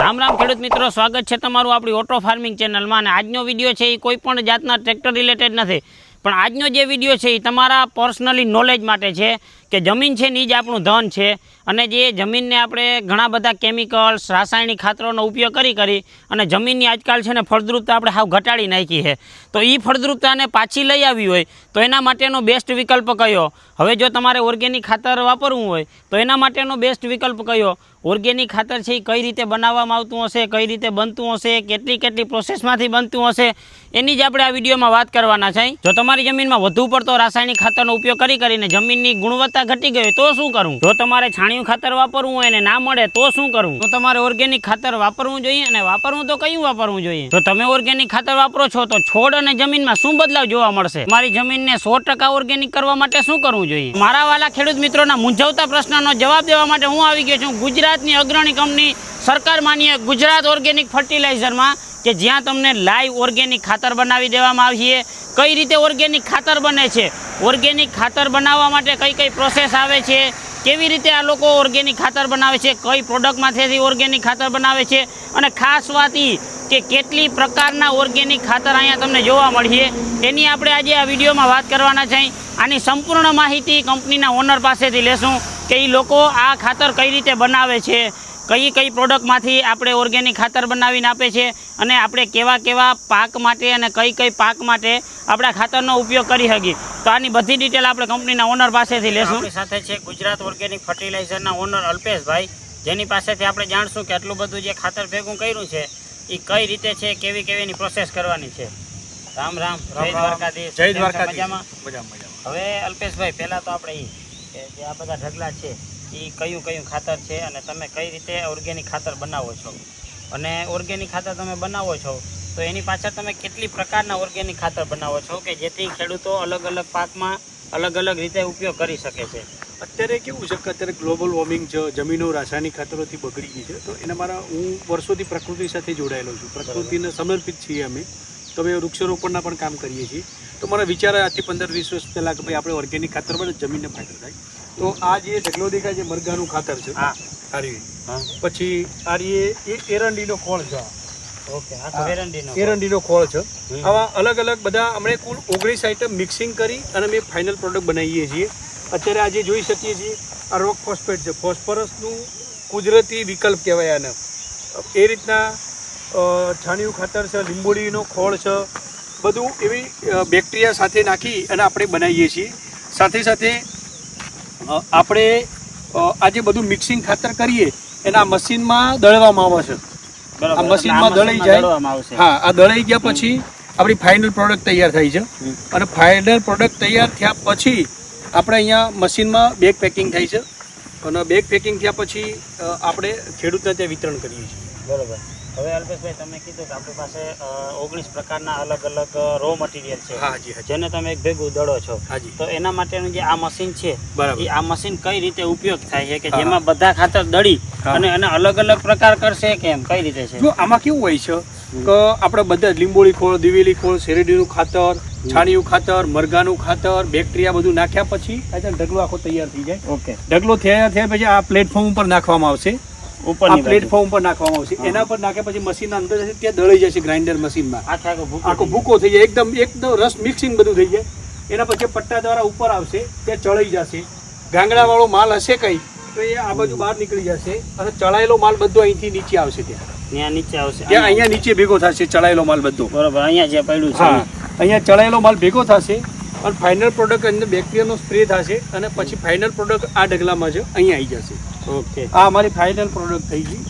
राम राम खेडूत मित्रों, स्वागत है तमारू अपनी ऑटो फार्मिंग चेनल में। आजनो विडियो है कोईपण जातना ट्रेक्टर रिलेटेड नहीं, पण आजनो जे विडियो है तमारा पर्सनली नॉलेज माटे छे कि जमीन है नीज आपणुं धन है अने जे जमीन ने आपणे घणा बधा केमिकल्स रासायणिक खातरों उपयोग करी अने जमीन आजकल है फळद्रुपता आपणे हाव घटाड़ी नाखी है। तो ई फळद्रुपता ने पाछी लई आवी होय तो एना माटेनो बेस्ट विकल्प कयो? हवे जो तमारे ऑर्गेनिक खातर वापरवुं होय तो एना माटेनो बेस्ट विकल्प कयो? ऑर्गेनिक खातर है कई रीते बनाववामां आवतुं हशे, कई रीते बनतुं हशे, केटली केटली प्रोसेसमांथी बनतुं हशे, एनी ज आपणे आ विडियोमां वात करवाना छे। जो तमारी जमीनमां वधु पड़तो रासायणिक खातरनो उपयोग करीने जमीननी गुणवत्ता घटी गई तो शुं करवुं? जो तमारे छाणियुं खातर वापरवुं होय ने ना मळे तो शुं करवुं? तो तमारे ऑर्गेनिक खातर वापरवुं जोईए अने वापरवुं तो कयुं वापरवुं जोईए? जो तमे ऑर्गेनिक खातर वापरो छो तो छोड अने जमीनमां शुं बदलाव जोवा मळशे? तमारी जमीनने 100% ऑर्गेनिक करवा माटे शुं करवुं जोईए? मारा वाला खेडूत मित्रोना मूंझवता प्रश्ननो जवाब देवा माटे हुं आवी गयो छुं गुजरातनी अग्रणी कंपनी सरकार मान्य गुजरात ऑर्गेनिक फर्टिलाइजर में कि ज्यां तमने लाइव ऑर्गेनिक खातर बनावी देवामां आवी छे। कई रीते ऑर्गेनिक खातर बने छे, ऑर्गेनिक खातर बनाववा माटे कई कई प्रोसेस आवे छे, केवी रीते आ लोको ऑर्गेनिक खातर बनावे छे, कई प्रोडक्ट मांथी ऑर्गेनिक खातर बनावे छे अने खास वात ई के केटली प्रकारना ऑर्गेनिक खातर अहींया तमने जोवा मळीए एनी आपणे आजे आ विडियोमां वात करवाना छे। आनी संपूर्ण माहिती कंपनीना ओनर पासेथी लेशुं के ई लोको आ खातर कई रीते बनावे छे, कई कई प्रोडक्टमांथी आपणे ऑर्गेनिक खातर बनावीने आपे छे अने आपणे केवा केवा पाक माटे अने कई कई पाक माटे आपणे खातरनो उपयोग करी शकीए। तो आनी बधी डिटेल आपणे कंपनीना ओनर पासेथी लेशुं। आपणी साथे छे गुजरात ऑर्गेनिक फर्टिलाइजरना ओनर अल्पेश भाई, जेनी पासेथी आपणे जाणशुं के आटલું બધું જે ખાતર ભેગું કર્યું છે એ કઈ રીતે છે, કેવી કેવીની પ્રોસેસ કરવાની છે। રામ રામ, જય દ્વારકાધીશ। જય દ્વારકાધીશ। મજામાં મજામાં। હવે અલ્પેશભાઈ પહેલા તો આપણે કે જે આ બધા ઢગલા છે એ કયું કયું ખાતર છે અને તમે કઈ રીતે ઓર્ગેનિક ખાતર બનાવો છો અને ઓર્ગેનિક ખાતર તમે બનાવો છો તો એની પાછળ તમે કેટલી પ્રકારના ઓર્ગેનિક ખાતર બનાવો છો કે જેથી ખેડૂતો અલગ અલગ પાકમાં અલગ અલગ રીતે ઉપયોગ કરી શકે છે? અત્યારે કેવું છે કે અત્યારે ગ્લોબલ વોર્મિંગ છે, જમીનો રાસાયણિક ખાતરોથી બગડી ગઈ છે, તો એના મારા હું વર્ષોથી પ્રકૃતિ સાથે જોડાયેલો છું, પ્રકૃતિને સમર્પિત છીએ અમે, તો અમે વૃક્ષારોપણના પણ કામ કરીએ છીએ। તો મારા વિચાર આજથી 15-20 વર્ષ પહેલાં કે ભાઈ આપણે ઓર્ગેનિક ખાતર બને જમીનને ફાયદો થાય। તો આ જે ઢગલો દેખાય છે મરઘાનું ખાતર છે, પછી આ એ એરંડીનો ખોળ છે, એરંડીનો ખોળ છે, આવા અલગ અલગ બધા અમે કુલ 19 આઈટમ મિક્સિંગ કરી અને અમે ફાઇનલ પ્રોડક્ટ બનાવીએ છીએ। અત્યારે આજે જોઈ શકીએ છીએ આ રોક ફોસ્ફેટ છે, ફોસ્ફરસનું કુદરતી વિકલ્પ કહેવાય આને। એ રીતના છાણિયું ખાતર છે, લીંબોળીનો ખોળ છે, બધું એવી બેક્ટેરિયા સાથે નાખી અને આપણે બનાવીએ છીએ। સાથે સાથે આપણે આજે બધું મિક્સિંગ ખાતર કરીએ એના મશીનમાં દળવામાં આવે છે, આ મશીનમાં દળાઈ જાય। હા, આ દળાઈ ગયા પછી આપણી ફાઇનલ પ્રોડક્ટ તૈયાર થઈ છે અને ફાઇનલ પ્રોડક્ટ તૈયાર થયા પછી આપણે અહીંયા મશીનમાં બેગ પેકિંગ થાય છે અને બેગ પેકિંગ થયા પછી આપણે ખેડૂતને ત્યાં વિતરણ કરીએ છીએ। બરાબર। હવે અલ્પેશભાઈ તમે કીધું કે આપણી પાસે 19 પ્રકારના અલગ અલગ રો મટીરિયલ છે, હાજી, જેને તમે એક ભેગું દળો છો, હાજી, તો એના માટેનું જે આ મશીન છે એ આ મશીન કઈ રીતે ઉપયોગ થાય છે કે જેમાં બધા ખાતર દળી અને એને અલગ અલગ પ્રકાર કરશે કે એમ કઈ રીતે છે? જો આમાં કેવું હોય છે કે આપણે બધા લીંબોળી ખોળ, દિવેલી ખોળ, શેરડીનું ખાતર, છાણિયું ખાતર, મરઘાનું ખાતર, બેક્ટેરિયા બધું નાખ્યા પછી આ ઢગલો આખો તૈયાર થઈ જાય। ઓકે, ઢગલો થયા પછી આ પ્લેટફોર્મ ઉપર નાખવામાં આવશે, ઉપરની પ્લેટફોર્મ પર નાખવામાં આવશે, એના પર નાખ્યા પછી મશીનના અંદર જશે, ત્યાં દળાઈ જશે ગ્રાઇન્ડર મશીનમાં, આખો ભૂકો થઈ જાય, એકદમ રસ મિક્સિંગ બધું થઈ જાય। એના પછી પટ્ટા દ્વારા ઉપર આવશે, ત્યાં ચડાઈ જશે, ગાંગડાવાળો માલ હશે કંઈ તો એ આ બાજુ બહાર નીકળી જશે અને ચડાયેલો માલ બધો અહીંથી નીચે આવશે, ત્યાં નીચે આવશે, ત્યાં અહીંયા નીચે ભેગો થશે ચડાયેલો માલ બધો। બરોબર, અહીંયા જે પડ્યું છે અહીંયા ચડાયેલો માલ ભેગો થશે અને ફાઇનલ પ્રોડક્ટ અંદર બેક્ટેરિયાનો સ્પ્રે થશે અને પછી ફાઇનલ પ્રોડક્ટ આ ઢગલામાં છે અહીંયા આવી જશે। ઓકે, આ અમારી ફાઇનલ પ્રોડક્ટ થઈ ગઈ।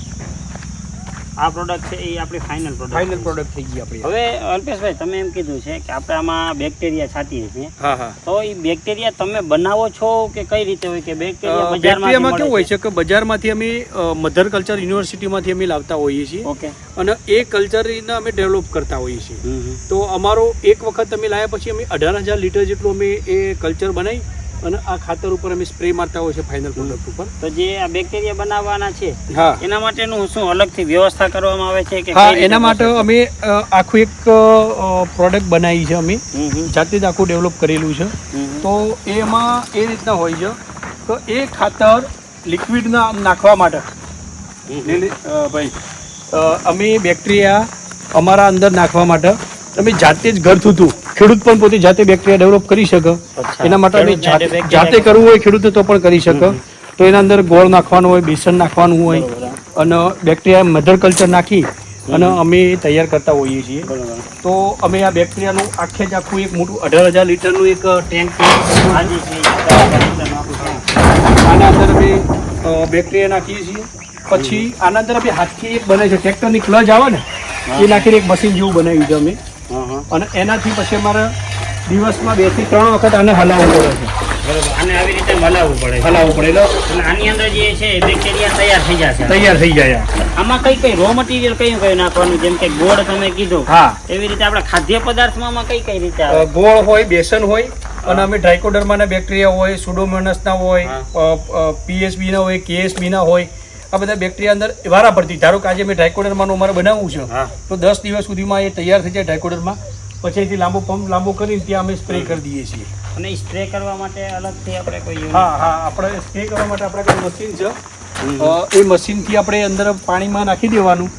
આ પ્રોડક્ટ છે એ આપણી ફાઇનલ પ્રોડક્ટ થઈ ગઈ આપણી। હવે અલ્પેશભાઈ તમે એમ કીધું છે કે આપણે આમાં બેક્ટેરિયા છાંટીએ છીએ, હા હા, તો એ બેક્ટેરિયા તમે બનાવો છો કે કઈ રીતે હોય કે બેક્ટેરિયામાં કેવું હોય છે કે બજારમાંથી અમે મધર કલ્ચર યુનિવર્સિટીમાંથી અમે લાવતા હોઈએ છીએ। ઓકે, અને એ કલ્ચરને અમે ડેવલપ કરતા હોઈએ છીએ। તો અમારો એક વખત અમે લાવ્યા પછી અમે 18,000 લીટર જેટલું અમે એ કલ્ચર બનાવી અને આ ખાતર ઉપર અમે સ્પ્રે મારતા હોય છે ફાઇનલ પ્રોડક્ટ ઉપર। તો જે આ બેક્ટેરિયા બનાવવાના છે હા, એના માટેનું શું અલગથી વ્યવસ્થા કરવામાં આવે છે કે? હા, એના માટે અમે આખું એક પ્રોડક્ટ બનાવી છે, અમે જાતે જ આખું ડેવલપ કરેલું છે। તો એમાં એ રીતના હોય છે તો એ ખાતર લિક્વિડના નાખવા માટે ભાઈ અમે બેક્ટેરિયા અમારા અંદર નાખવા માટે અમે જાતે જ ઘરથી ખેડૂત પણ પોતે જાતે બેક્ટેરિયા ડેવલપ કરી શકે. એના માટે અમે જાતે કરવું હોય ખેડૂતો તો પણ કરી શકે. તો એના અંદર ગોળ નાખવાનું હોય, બેસન નાખવાનું હોય અને બેક્ટેરિયા મધર કલ્ચર નાખી અને અમે તૈયાર કરતા હોઈએ છીએ. તો અમે આ બેક્ટેરિયાનું આખે જ આખું એક મોટું 18,000 લીટરનું એક ટેન્ક આના અંદર અમે બેક્ટેરિયા નાખીએ છીએ. પછી આના અંદર અમે હાથથી એક બનાવી છે, ટ્રેક્ટરની ક્લચ આવે ને એ નાખીને એક મશીન જેવું બનાવ્યું છે અમે. અને એનાથી પછી અમારે દિવસમાં 2 થી 3 વખત આને હલાવવું પડે છે. બરોબર, અને આવી રીતે હલાવવું પડે. એટલે આની અંદર જે છે બેક્ટેરિયા તૈયાર થઈ જાય. આમાં કઈ રો મટીરિયલ કયું નાખવાનું, જેમ કે ગોળ તમે કીધું એવી રીતે આપણે ખાદ્ય પદાર્થમાં કઈ રીતે આવે? ગોળ હોય, બેસન હોય અને અમે ટ્રાઇકોડર્માના બેક્ટેરિયા હોય, સુડોમોનાસના હોય, પીએસબી ના હોય, કેએસબી ના હોય, આ બધા બેક્ટેરિયા અંદર વારા પડતી. ધારો કે આજે અમે ટ્રાઇકોડર્માનું અમારે બનાવવું છે તો 10 દિવસ સુધીમાં એ તૈયાર થઈ જાય ટ્રાઇકોડર્મા. પછી અહીંથી પંપ લાંબો કરીને ત્યાં અમે સ્પ્રે કરી દઈએ છીએ. અને સ્પ્રે કરવા માટે અલગથી આપણે કોઈ આપણે સ્પ્રે કરવા માટે આપણે કોઈ મશીન છે. એ મશીનથી આપણે અંદર પાણીમાં નાખી દેવાનું,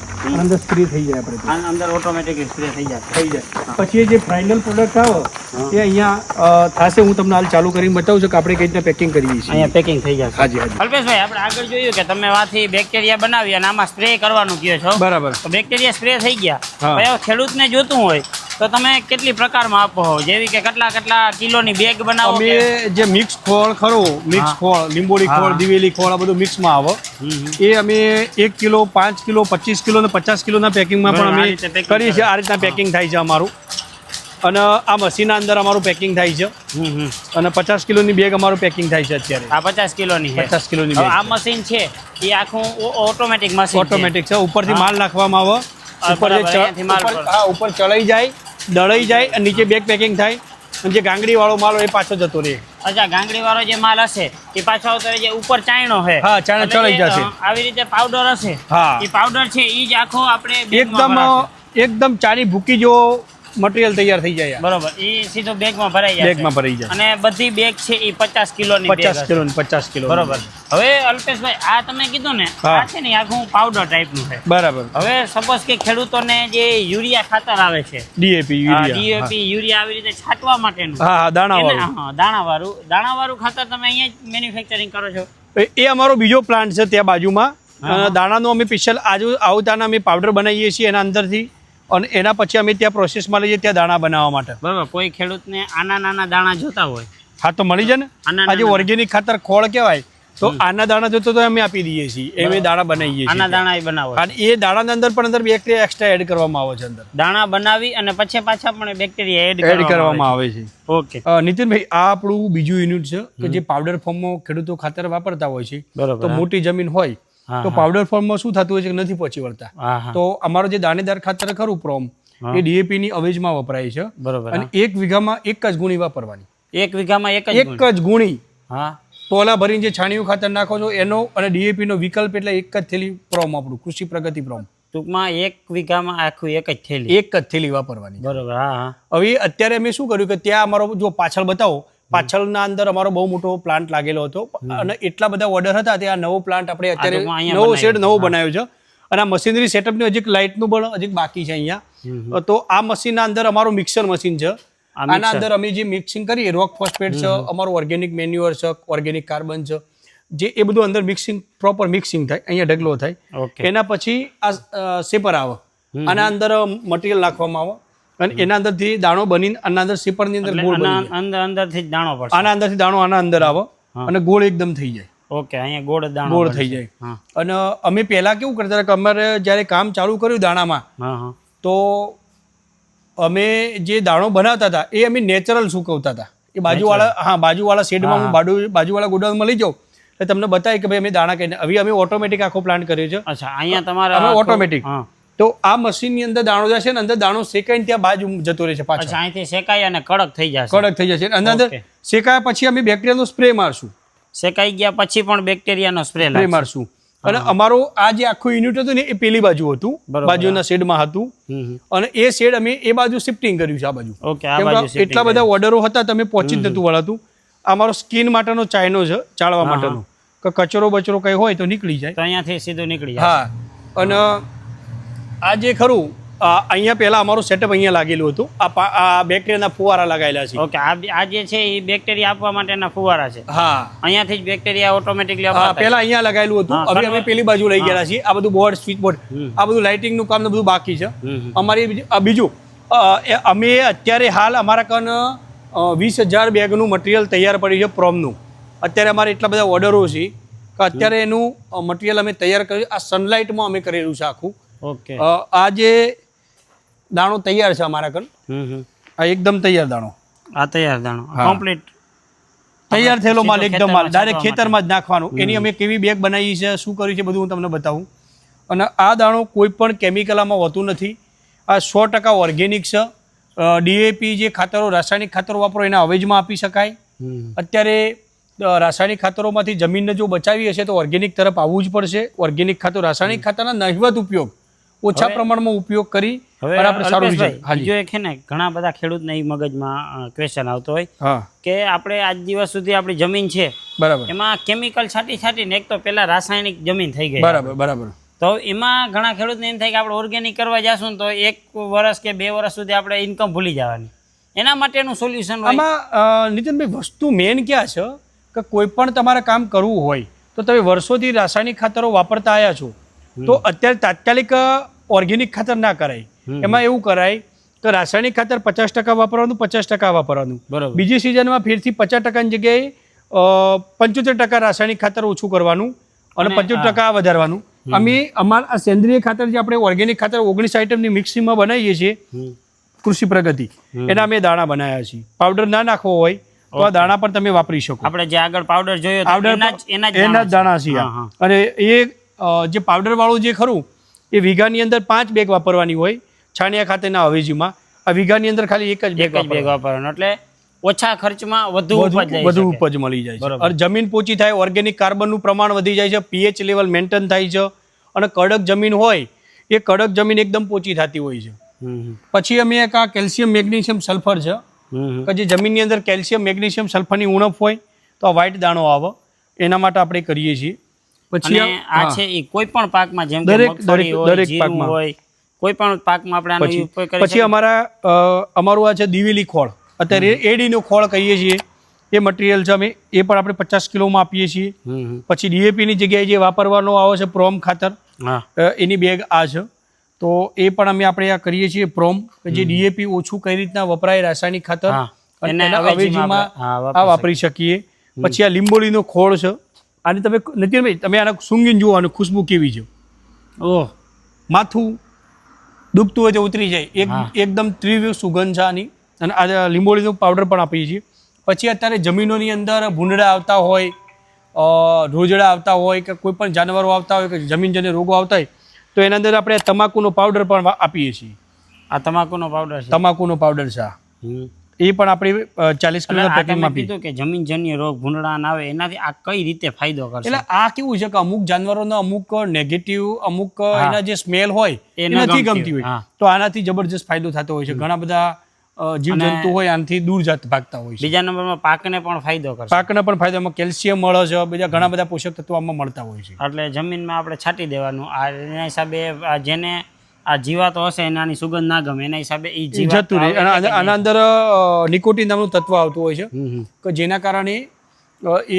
અંદર સ્પ્રે થઈ જાય. આપણે અંદર ઓટોમેટિક સ્પ્રે થઈ જાય. પછી જે ફાઇનલ પ્રોડક્ટ આવે એ અહીંયા થશે. હું તમને હાલ ચાલુ કરીને બતાવું છું કે આપણે કઈ રીતના પેકિંગ કરીએ છીએ. અહીંયા પેકિંગ થઈ જાય. હાજી. અલ્પેશભાઈ, આપણે આગળ જોયું કે તમે વાથી બેક્ટેરિયા બનાવી અને આમાં સ્પ્રે કરવાનું કહો છો. બરાબર. તો બેક્ટેરિયા સ્પ્રે થઈ ગયા, હવે ખેડૂતને જોતું હોય તો તમે કેટલી પ્રકારમાં આપો છો? જેવી કે કેટલા કિલોની બેગ બનાવો? અમે જે મિક્સ ખોળ ખરો, મિક્સ ખોળ, લીંબોળી ખોળ, દિવેલી ખોળ, આ બધું મિક્સમાં આવે. એ અમે 1 કિલો, 5 કિલો, 25 કિલો અને 50 કિલોના પેકિંગમાં પણ અમે કરીએ છીએ. આ રીતના પેકિંગ થાય છે અમારું. અને આ મશીનના અંદર અમારું પેકિંગ થાય છે. અને 50 કિલોની બેગ અમારું પેકિંગ થાય છે અત્યારે. આ 50 કિલોની 50 કિલોની બેગ. આ મશીન છે એ આખું ઓટોમેટિક મશીન ઓટોમેટિક છે. ઉપરથી માલ નાખવામાં આવે, ઉપર ચડાઈ જાય, દળાઈ જાય અને નીચે બેગ પેકિંગ થાય. અને જે ગાંગડી વાળો માલ હોય એ પાછો જતો રહે. અચ્છા, ગાંગડી વાળો જે માલ હશે એ પાછો આવતો જે ઉપર ચાયણો છે. હા, ચાયણો ચડાઈ જશે. આવી રીતે પાવડર હશે. એ પાવડર છે એ જ આખો આપણે એકદમ ચાની ભૂકી જેવો મટીરિયલ તૈયાર થઈ જાય. બરોબર, એ સીધો બેગમાં ભરાઈ જાય. અને બધી બેગ છે એ 50 કિલોની 50 કિલો. બરોબર. હવે અલ્પેશભાઈ, આ તમે કીધું ને આ છે ને આખું પાવડર ટાઈપનું છે. બરાબર. હવે સપોઝ કે ખેડૂતોને જે યુરિયા ખાતર આવે છે, ડીએપી યુરિયા આવી રીતે છાંટવા માટેનું, દાણાવાળું ખાતર તમે અહીંયા જ મેન્યુફેક્ચરિંગ કરો છો? એ અમારો બીજો પ્લાન્ટ છે ત્યાં બાજુમાં. દાણાનો અમે સ્પેશિયલ આવું દાણા અમે પાવડર બનાવીએ છીએ એના અંદરથી. અને એના પછી અમે ત્યાં પ્રોસેસમાં લઈએ ત્યાં દાણા બનાવવા માટે. બરાબર. કોઈ ખેડૂતને નાના દાણા જોતા હોય હા તો મળી જાય ને. આજે ઓર્ગેનિક ખાતર ખોળ કહેવાય તો આના દાણા જોતો તો અમે આપી દઈએ છીએ. એ અમે દાણા બનાવીએ છીએ. આના દાણા એ બનાવો અને એ દાણાની અંદર પણ અંદર બેક્ટેરિયા એક્સ્ટ્રા એડ કરવામાં આવે છે. અંદર દાણા બનાવી અને પછી પાછા પણ બેક્ટેરિયા એડ કરવામાં આવે છે. ઓકે નીતિનભાઈ, આ આપણું બીજું યુનિટ છે કે જે પાવડર ફોર્મમાં ખેડૂતો ખાતર વાપરતા હોય છે. તો મોટી જમીન હોય તો પાવડર ફોર્મમાં શું થતું હોય છે કે નથી પહોંચી વળતા. તો અમારો જે દાણેદાર ખાતર ખરું પ્રોમ એ ડીએપી ની અવેજમાં વપરાય છે. બરોબર. અને 1 વીઘામાં 1 જ ગુણી વાપરવાની. 1 વીઘામાં 1 જ ગુણી. તોલા ભરીને જે છાણિયું ખાતર નાખો છો એનો અને ડીએપી નો વિકલ્પ એટલે 1 જ થેલી પ્રોમ, આપણું કૃષિ પ્રગતિ પ્રોમ. ટૂંકમાં 1 વીઘામાં આખું 1 જ થેલી વાપરવાની. બરોબર. હવે અત્યારે અમે શું કર્યું કે ત્યાં અમારો જો પાછળ બતાવો, પાછળના અંદર અમારો બહુ મોટો પ્લાન્ટ લાગેલો હતો અને એટલા બધા ઓર્ડર હતા ત્યાં નવો પ્લાન્ટ આપણે અત્યારે નવો શેડ બનાવ્યો છે. અને આ મશીનરી સેટઅપની હજી લાઇટનું પણ હજી બાકી છે અહીંયા. તો આ મશીનના અંદર અમારું મિક્સર મશીન છે. આના અંદર અમે જે મિક્સિંગ કરીએ, રોક ફોસ્ફેટ છે, અમારું ઓર્ગેનિક મેન્યુઅર છે, ઓર્ગેનિક કાર્બન છે, જે એ બધું અંદર મિક્સિંગ પ્રોપર મિક્સિંગ થાય. અહીંયા ઢગલો થાય. એના પછી આ સેપર આવે. આના અંદર મટીરિયલ નાખવામાં આવે અને એના અંદરથી દાણો બનીને આના અંદર સેપરની અંદર ગોળ અંદરથી દાણો પડશે. આના અંદરથી દાણો આના અંદર આવે અને ગોળ એકદમ થઈ જાય. ઓકે, અહીંયા ગોળ થઈ જાય. અને અમે પહેલા કેવું કરતા કે અમારે જ્યારે કામ ચાલુ કર્યું દાણામાં તો અમે જે દાણો બનાવતા હતા એ અમે નેચરલ સૂકવતા હતા. એ બાજુવાળા શેડમાં હું બાજુવાળા ગોડાઉનમાં લઈ જાઉં એટલે તમને બતાવી કે ભાઈ અમે દાણા કહીને. હવે અમે ઓટોમેટિક આખો પ્લાન્ટ કર્યો છે. અચ્છા, અહીંયા તમારા ઓટોમેટિક. તો આ મશીનની અંદર દાણો જશે ને અંદર દાણો શેકાઈને ત્યાં બાજુ જતો રહેશે પાછો. અહીંથી શેકાય અને કડક થઈ જશે. અંદર શેકાયા પછી અમે બેક્ટેરિયાનો સ્પ્રે મારશું. શેકાઈ ગયા પછી પણ બેક્ટેરિયાનો સ્પ્રે મારશું. અને અમારો આ જે આખું યુનિટ હતું ને એ પેલી બાજુ હતું, બાજુના શેડમાં હતું. અને એ શેડ અમે એ બાજુ શિફ્ટિંગ કર્યું છે આ બાજુ. એટલા બધા ઓર્ડરો હતા તમે પહોંચી જ નતું વળાતું. અમારો સ્કિન માટેનો ચાઇનો છે, ચાળવા માટેનો, કે કચરો બચરો કઈ હોય તો નીકળી જાય. અહીંયાથી સીધું નીકળી જાય. અને આ જે ખરું અહીંયા પહેલાં અમારું સેટઅપ અહીંયા લાગેલું હતું. આ બેક્ટેરિયાના ફુવારા લગાવેલા છે. ઓકે, આ જે છે એ બેક્ટેરિયા આપવા માટેના ફુવારા છે. હા, અહીંયાથી જ બેક્ટેરિયા ઓટોમેટિકલી હા, પહેલાં અહીંયા લગાવેલું હતું. હવે અમે પેલી બાજુ લઈ ગયેલા છીએ. આ બધું બોર્ડ, સ્વિચ બોર્ડ, આ બધું લાઇટિંગનું કામ ને બધું બાકી છે. અમારી બીજું અમે અત્યારે હાલ અમારા કન 20,000 બેગનું મટીરિયલ તૈયાર પડ્યું છે પ્રોમનું. અત્યારે અમારે એટલા બધા ઓર્ડરો છે કે અત્યારે એનું મટીરિયલ અમે તૈયાર કર્યું. આ સનલાઇટમાં અમે કરેલું છે આખું. ઓકે, આ જે દાણો તૈયાર છે અમારા કન, આ એકદમ તૈયાર દાણો. આ તૈયાર દાણો કમ્પ્લીટ તૈયાર થયેલો માલ, એકદમ માલ ડાયરેક્ટ ખેતરમાં જ નાખવાનું. એની અમે કેવી બેગ બનાવી છે, શું કર્યું છે, બધું હું તમને બતાવું. અને આ દાણો કોઈ પણ કેમિકલ આમાં હોતું નથી. આ 100% ઓર્ગેનિક છે. ડીએપી જે ખાતરો, રાસાયણિક ખાતરો વાપરો એના અવેજમાં આપી શકાય. અત્યારે રાસાયણિક ખાતરોમાંથી જમીનને જો બચાવી હશે તો ઓર્ગેનિક તરફ આવવું જ પડશે. ઓર્ગેનિક ખાતર, રાસાયણિક ખાતરના નહિવત ઉપયોગ, ઓછા પ્રમાણમાં ઉપયોગ કરી આપણે સારું રિઝલ્ટ. બીજો એક છે ને, ઘણા બધા ખેડૂતને એ મગજમાં ક્વેશ્ચન આવતો હોય કે આપણે આજ દિવસ સુધી આપણી જમીન છે બરાબર, એમાં કેમિકલ છાંટીને એક તો પેલા રાસાયણિક જમીન થઈ ગઈ બરાબર. તો એમાં ઘણા ખેડૂતને એમ થાય કે આપણે ઓર્ગેનિક કરવા જશું તો 1 વર્ષ કે 2 વર્ષ સુધી આપણે ઇન્કમ ભૂલી જવાની. એના માટેનું સોલ્યુશન આમાં નીતિનભાઈ વસ્તુ મેન ક્યાં છે કે કોઈ પણ તમારે કામ કરવું હોય તો તમે વર્ષોથી રાસાયણિક ખાતરો વાપરતા આવ્યા છો, તો અત્યારે તાત્કાલિક ઓર્ગેનિક ખાતર ના કરાય. એમાં એવું કરાય કે રાસાયણિક ખાતર 50% વાપરવાનું, 50% વાપરવાનું. બીજી સિઝનમાં ફેરથી 50%ની જગ્યાએ 75% રાસાયણિક ખાતર ઓછું કરવાનું અને 25% વધારવાનું. અમે અમારા સેન્દ્રિય ખાતર જે આપણે ઓર્ગેનિક ખાતર 19 આઈટમની મિક્સિંગમાં બનાવીએ છીએ, કૃષિ પ્રગતિ, એના અમે દાણા બનાવ્યા છીએ. પાવડર ના નાખવો હોય તો આ દાણા પણ તમે વાપરી શકો. આપણે જે આગળ પાવડર જોયો એના જ દાણા છે. અને એ જે પાવડર વાળું જે ખરું એ વીઘાની અંદર 5 બેગ વાપરવાની હોય છાણિયા ખાતરના અવેજીમાં. આ વીઘાની અંદર ખાલી એક જ બેગ વાપરવાનું, એટલે ઓછા ખર્ચમાં વધુ ઉપજ મળી જાય છે. અને જમીન પોચી થાય, ઓર્ગેનિક કાર્બનનું પ્રમાણ વધી જાય છે, પીએચ લેવલ મેન્ટેન થાય છે. અને કડક જમીન હોય એ કડક જમીન એકદમ પોચી થતી હોય છે. પછી અમે એક આ કેલ્શિયમ, મેગ્નેશિયમ, સલ્ફર છે કે જે જમીનની અંદર કેલ્શિયમ, મેગ્નેશિયમ, સલ્ફરની ઉણપ હોય તો આ વ્હાઇટ દાણો આવે, એના માટે આપણે કરીએ છીએ. પછી આ છે એ કોઈ પણ પાકમાં, જેમ કે મગફળી હોય, જીરું હોય, કોઈ પણ પાકમાં આપણે આનો ઉપયોગ કરી. પછી અમારું આ છે દિવેલી ખોળ, અત્યારે એડીનો ખોળ કહીએ છીએ, એ મટીરિયલ છે. અમે એ પણ આપણે 50 કિલોમાં આપીએ છીએ. પછી ડીએપીની જગ્યાએ જે વાપરવાનો આવે છે પ્રોમ ખાતર, એની બેગ આ છે. તો એ પણ આપણે આ કરીએ છીએ પ્રોમ, કે જે ડીએપી ઓછું કઈ રીતના વપરાય રાસાયણિક ખાતર એના અવેજીમાં આ વાપરી શકીએ. પછી આ લીંબોળીનો ખોળ છે. આને તમે નથી ભાઈ, તમે આને સૂંઘીને જુઓ, આની ખુશ્બુ કેવી છે. ઓહ, માથું દુખતું હોય તો ઉતરી જાય, એકદમ તીવ્ર સુગંધ છે આની. અને આ લીંબોળીનો પાવડર પણ આપીએ છીએ. પછી અત્યારે જમીનોની અંદર ભૂંડડા આવતા હોય, રોજડા આવતા હોય, કે કોઈ પણ જાનવરો આવતા હોય, કે જમીનજન્ય રોગો આવતા હોય, તો એના અંદર આપણે તમાકુનો પાવડર પણ આપીએ છીએ. આ તમાકુનો પાવડર છે, તમાકુનો પાવડર છે. એ પણ આપણે 40 કિલોના પેકિંગમાં આપીએ. કે જમીનજન્ય રોગ, ભૂંડડા આવે, એનાથી આ કઈ રીતે ફાયદો કરશે? એટલે આ કેવું છે કે અમુક જાનવરોનો અમુક નેગેટિવ, અમુક એના જે સ્મેલ હોય એ નથી ગમતી હોય, તો આનાથી જબરજસ્ત ફાયદો થતો હોય છે. ઘણા બધા જીવજંતુ હોય આનાથી દૂર ભાગતા હોય છે. બીજા નંબરમાં પાકને પણ ફાયદો કરશે. પાકને પણ ફાયદો, એમાં કેલ્શિયમ મળે છે, બીજા ઘણા બધા પોષક તત્વો આમાં મળતા હોય છે. એટલે જમીનમાં આપણે છાંટી દેવાનું. એના હિસાબે જેને આ જીવાતો હશે એનાની સુગંધ ના ગમે, એના હિસાબે એ જીવાત જતું રહે. આના અંદર નિકોટિન નામનું તત્વ આવતું હોય છે કે જેના કારણે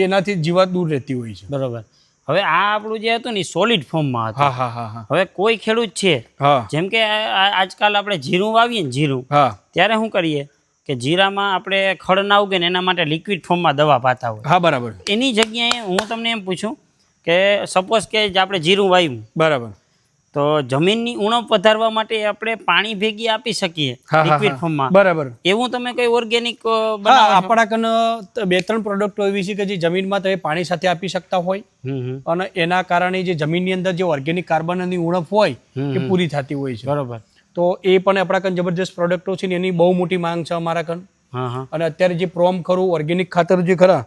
એનાથી જીવાત દૂર રહેતી હોય છે. બરોબર. હવે આ આપણું જે હતું ને સોલિડ ફોર્મમાં હતું. હવે કોઈ ખેડૂત છે, જેમ કે આજકાલ આપણે જીરું વાવીએ ને, જીરું ત્યારે શું કરીએ કે જીરામાં આપણે ખડ ના ઉગે ને એના માટે લિક્વિડ ફોર્મમાં દવા પાતા હોય. હા, બરાબર. એની જગ્યાએ હું તમને એમ પૂછું કે સપોઝ કે આપણે જીરું વાવ્યું, બરાબર, તો જમીનની ઉણપ વધારવા માટે આપણે પાણી ભેગી આપી શકીએ લિક્વિડ ફોર્મમાં. બરાબર. એવું તમે કઈ ઓર્ગેનિક આપણા કન 2-3 પ્રોડક્ટો એવી છે કે જે જમીનમાં તમે પાણી સાથે આપી શકતા હોય, અને એના કારણે જે જમીનની અંદર જે ઓર્ગેનિક કાર્બનની ઉણપ હોય એ પૂરી થતી હોય છે. બરોબર. તો એ પણ આપણા કન જબરજસ્ત પ્રોડક્ટો છે ને એની બહુ મોટી માંગ છે અમારા કન. અને અત્યારે જે પ્રોમ ખરું, ઓર્ગેનિક ખાતર જે ખરા,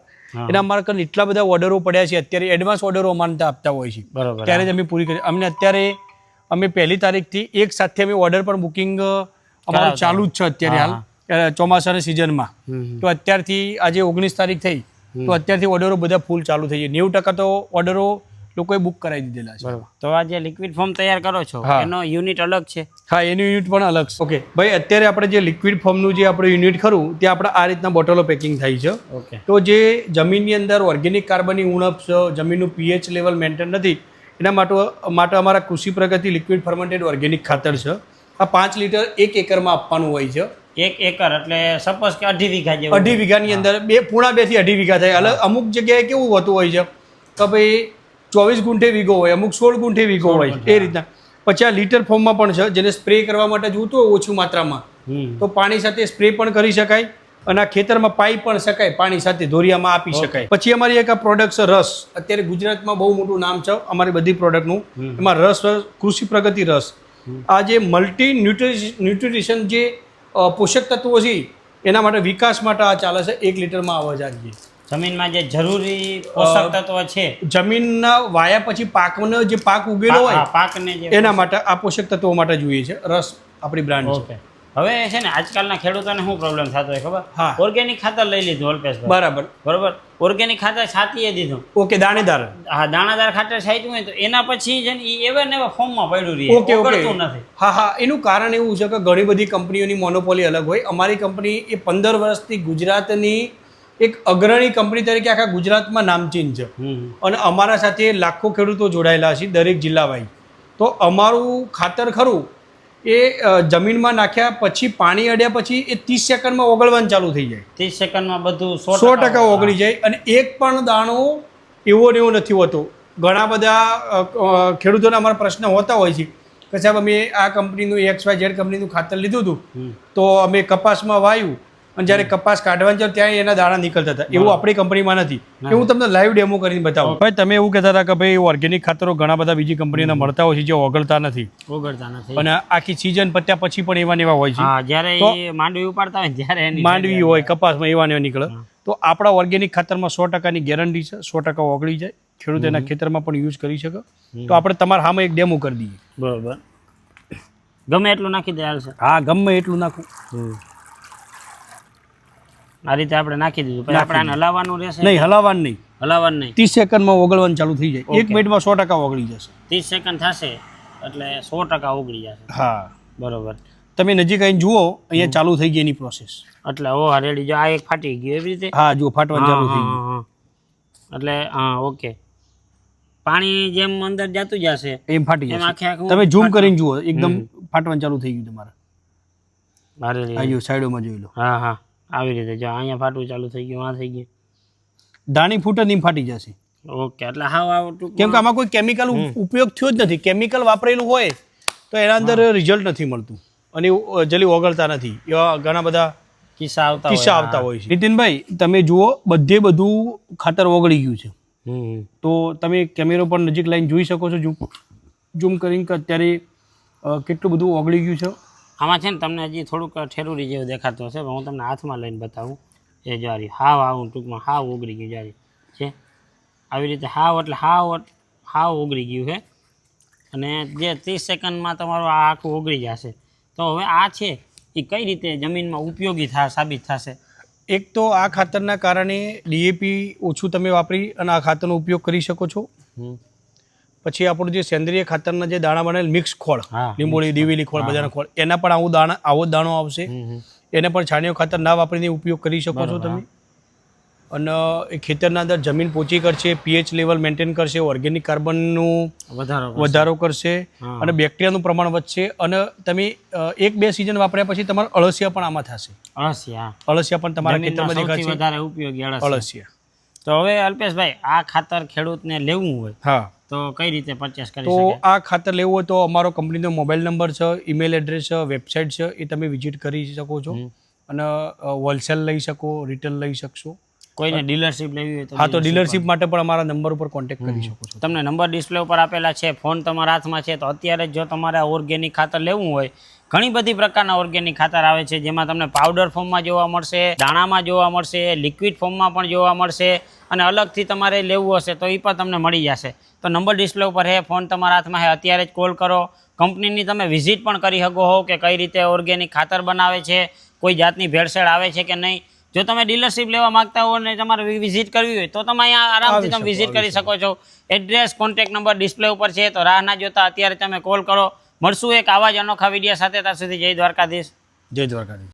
એના અમારા કન એટલા બધા ઓર્ડરો પડ્યા છે. અત્યારે એડવાન્સ ઓર્ડરો અમારે આપતા હોય છે. બરોબર. ત્યારે જ અમે પૂરી કરી. અમને અત્યારે અમે 1લી તારીખથી એક સાથે અમે ઓર્ડર પણ બુકિંગ અમારું ચાલુ જ છે અત્યારે હાલ ચોમાસાની સિઝનમાં. તો અત્યારથી આજે 19 તારીખ થઈ, તો અત્યારથી ઓર્ડરો બધા ફૂલ ચાલુ થઈ જાય. 90% તો ઓર્ડરો લોકોએ બુક કરાવી દીધેલા છે. બરોબર. તો આ જે લિક્વિડ ફોર્મ તૈયાર કરો છો હા. એનો યુનિટ અલગ છે? હા, એનું યુનિટ પણ અલગ છે. ઓકે ભાઈ, અત્યારે આપણે જે લિક્વિડ ફોર્મનું જે આપણે યુનિટ ખરું તે આપણે આ રીતના બોટલો પેકિંગ થાય છે. ઓકે. તો જે જમીનની અંદર ઓર્ગેનિક કાર્બનની ઉણપ છે, જમીનનું પીએચ લેવલ મેન્ટેન નથી, એના માટે અમારા કૃષિ પ્રગતિ લિક્વિડ ફર્મેન્ટેડ ઓર્ગેનિક ખાતર છે. આ 5 લીટર 1 એકરમાં આપવાનું હોય છે. 1 એકર એટલે સપોઝ કે 2.5 વીઘા જેવું? 2.5 વીઘાની અંદર 2.5 થી 2.5 વીઘા થાય. અમુક જગ્યાએ કેવું હોતું હોય છે કે ભાઈ 24 ગુંઠે વીઘો હોય, અમુક 16 ગુંઠે વીઘો હોય, એ રીતના. પછી આ લીટર ફોર્મમાં પણ છે, જેને સ્પ્રે કરવા માટે જોઈતું હોય ઓછું માત્રામાં તો પાણી સાથે સ્પ્રે પણ કરી શકાય, અને આ ખેતરમાં પાઈ પણ શકાય, પાણી સાથે ધોરિયામાં આપી શકાય. પછી અમારી એક આ પ્રોડક્ટ છે રસ. અત્યારે ગુજરાતમાં બહુ મોટું નામ છે અમારી બધી પ્રોડક્ટનું. એમાં રસ, કૃષિ પ્રગતિ રસ. આ જે મલ્ટી ન્યુટ્રિશન જે પોષક તત્વો છે એના માટે વિકાસ માટે આ ચાલે છે. 1 લીટરમાં આવે છે. જમીનમાં જે જરૂરી પોષક તત્વો છે જમીનના વાયા પછી પાકનો જે પાક ઉગેલો હોય પાકને જે એના માટે આ પોષક તત્વો માટે જોઈએ છે. રસ આપણી બ્રાન્ડ છે. ઓકે. હવે છે ને આજકાલના ખેડૂતોને શું પ્રોબ્લેમ થતો હોય ખબર? હા. ઓર્ગેનિક ખાતર લઈ લીધું અલ્પેશભાઈ, બરાબર. બરોબર. ઓર્ગેનિક ખાતર છાતીએ દીધું. ઓકે, દાણેદાર. હા, દાણાદાર ખાતર છાંટ્યું હોય તો એના પછી છે ને એ એવા ને એવા ફોર્મમાં પડ્યું રહે, ઓકે ઓકે. ઓગળતું નથી. હા હા, એનું કારણ એવું છે કે ઘણી બધી કંપનીઓની મોનોપોલી અલગ હોય. અમારી કંપની એ 15 વર્ષથી ગુજરાતની એક અગ્રણી કંપની તરીકે આખા ગુજરાતમાં નામચીન છે, અને અમારા સાથે લાખો ખેડૂતો જોડાયેલા છે દરેક જિલ્લા વાઇઝ. તો અમારું ખાતર ખરું એ જમીનમાં નાખ્યા પછી પાણી અડ્યા પછી એ 30 સેકન્ડમાં ઓગળવાનું ચાલુ થઈ જાય. 30 સેકન્ડમાં બધું 100% ઓગળી જાય, અને એક પણ દાણો એવો ને એવો નથી હોતો. ઘણા બધા ખેડૂતોના અમારા પ્રશ્ન હોતા હોય છે કે સાહેબ અમે આ કંપનીનું XYZ કંપનીનું ખાતર લીધું હતું તો અમે કપાસમાં વાયું, અને જ્યારે કપાસ કાઢવાનું ચાલ ત્યાં એના દાણા નીકળતા હતા. એવું આપણી કંપનીમાં નથી. એ હું તમને લાઈવ ડેમો કરીને બતાવું. ભાઈ, તમે એવું કહેતા હતા કે ભાઈ ઓર્ગેનિક ખાતરો ઘણા બધા બીજી કંપનીના મળતા હોય છે જે ઓગળતા નથી, અને આખી સિઝન પત્યા પછી પણ એવા ને એવા હોય છે. હા, જ્યારે એ માંડવી ઉપાડતા હોય ત્યારે એની માંડવી હોય, કપાસમાં એવા ને એવા નીકળે. તો આપણા ઓર્ગેનિક ખાતરમાં 100%ની ગેરંટી છે. 100% ઓગળી જાય, ખેડૂત એના ખેતરમાં પણ યુઝ કરી શકે. તો આપણે તમારા સામે એક ડેમો કરી દઈએ. બરોબર. ગમે એટલું નાખી દે હાલશે? હા, ગમે એટલું નાખું. આ રીતે આપણે નાખી દીધું. પછી આપણે આને હલાવવાનું રહેશે? નહીં, હલાવવાનું નહીં. હલાવવાનું નહીં. 30 સેકન્ડમાં ઓગળવાનું ચાલુ થઈ જાય. 1 મિનિટમાં 100% ઓગળી જશે. 30 સેકન્ડ થશે એટલે 100% ઓગળી જશે. હા, બરોબર. તમે નજીક આવીને જુઓ, અહીંયા ચાલુ થઈ ગઈ એની પ્રોસેસ. એટલે ઓ રેડી. જો આ એક ફાટી ગયું એવી રીતે? હા, જુઓ ફાટવાનું ચાલુ થઈ ગયું. એટલે હા, ઓકે. પાણી જેમ અંદર જતું જશે એમ ફાટી એમ આખે જશે. આખું તમે ઝૂમ કરીને જુઓ, એકદમ ફાટવાનું ચાલુ થઈ ગયું તમારે. રેડી. આ જો સાઈડોમાં જોઈ લો. હા હા, આવી રીતે. જો અહીંયા ફાટવું ચાલુ થઈ ગયું, આ થઈ ગયું. દાણી ફૂટે નહીં ફાટી જશે. ઓકે. એટલે હાવ કેમ કે આમાં કોઈ કેમિકલ ઉપયોગ થયો જ નથી. કેમિકલ વાપરેલું હોય તો એના અંદર રિઝલ્ટ નથી મળતું, અને જલ્દી ઓગળતા નથી. એવા ઘણા બધા કિસ્સા આવતા હોય છે. નીતિનભાઈ, તમે જુઓ, બધું ખાતર ઓગળી ગયું છે. તો તમે કેમેરો પર નજીક લાઈન જોઈ શકો છો, ઝૂમ કરીને, કે અત્યારે કેટલું બધું ઓગળી ગયું છે. આમાં છે ને તમને હજી થોડુંક ઠેરુરી જેવું દેખાતું હશે, પણ હું તમને હાથમાં લઈને બતાવું. એ જારી હાવ આવું ટૂંકમાં હાવ ઓગળી ગયું જારી છે. આવી રીતે હાવ એટલે હાવ ઓગળી ગયું છે. અને જે 30 સેકન્ડમાં તમારું આ આખું ઓગળી જશે. તો હવે આ છે એ કઈ રીતે જમીનમાં ઉપયોગી સાબિત થશે? એક તો આ ખાતરના કારણે ડીએપી ઓછું તમે વાપરી અને આ ખાતરનો ઉપયોગ કરી શકો છો. પછી આપણું જે સેન્દ્રિય ખાતરના જે દાણા બનેલ મિક્સ ખોળ, લીંબોળી, દિવેલી ખોળ, બધાના ખોળ, એના પણ આવો દાણો આવશે. એને પણ છાણિયો ખાતર ના વાપરીને ઉપયોગ કરી શકો છો તમે. અને એ ખેતરના અંદર જમીન પોચી કરશે, પીએચ લેવલ મેન્ટેન કરશે, ઓર્ગેનિક કાર્બનનું વધારો કરશે, અને બેક્ટેરિયાનું પ્રમાણ વધશે. અને તમે 1-2 સિઝન વાપર્યા પછી તમારે અળસિયા પણ આમાં થશે. અળસિયા પણ તમારા ખેતરમાં દેખાશે. વધારે ઉપયોગી અળસિયા. તો હવે અલ્પેશભાઈ, આ ખાતર ખેડૂતને લેવું હોય હા તો કઈ રીતે પરચેસ કરી તો શકે? આ ખાતર લેવું હોય તો અમારો કંપનીનો મોબાઈલ નંબર છે, ઈમેલ એડ્રેસ છે, વેબસાઇટ છે, એ તમે વિઝિટ કરી શકો છો. અને હોલસેલ લઈ શકો, રિટેલ લઈ શકશો. કોઈને ડીલરશીપ લેવી હોય તો? હા, તો ડીલરશીપ માટે પણ અમારા નંબર ઉપર કોન્ટેક્ટ કરી શકો છો. તમને નંબર ડિસ્પ્લે ઉપર આપેલા છે, ફોન તમારા હાથમાં છે. તો અત્યારે જો તમારે ઓર્ગેનિક ખાતર લેવું હોય, ઘણી બધી પ્રકારના ઓર્ગેનિક ખાતર આવે છે, જેમાં તમને પાવડર ફોર્મમાં જોવા મળશે, દાણામાં જોવા મળશે, લિક્વિડ ફોર્મમાં પણ જોવા મળશે, અને અલગથી તમારે લેવું હશે તો એ પણ તમને મળી જશે. તો નંબર ડિસ્પ્લે ઉપર છે, ફોન તમારા હાથમાં છે, અત્યારે જ કોલ કરો. કંપનીની તમે વિઝિટ પણ કરી શકો હો કે કઈ રીતે ઓર્ગેનિક ખાતર બનાવે છે, કોઈ જાતની ભેળસેળ આવે છે કે નહીં. જો તમે ડીલરશીપ લેવા માંગતા હો અને તમારે વિઝિટ કરવી હોય તો તમે અહીંયા આરામથી તમે વિઝિટ કરી શકો છો. એડ્રેસ, કોન્ટેક્ટ નંબર ડિસ્પ્લે ઉપર છે, તો રાહ ના જોતા અત્યારે તમે કોલ કરો. મળશું એક આવા જ અનોખા વિડીયો સાથે. ત્યાં સુધી જય દ્વારકાધીશ. જય દ્વારકાધીશ.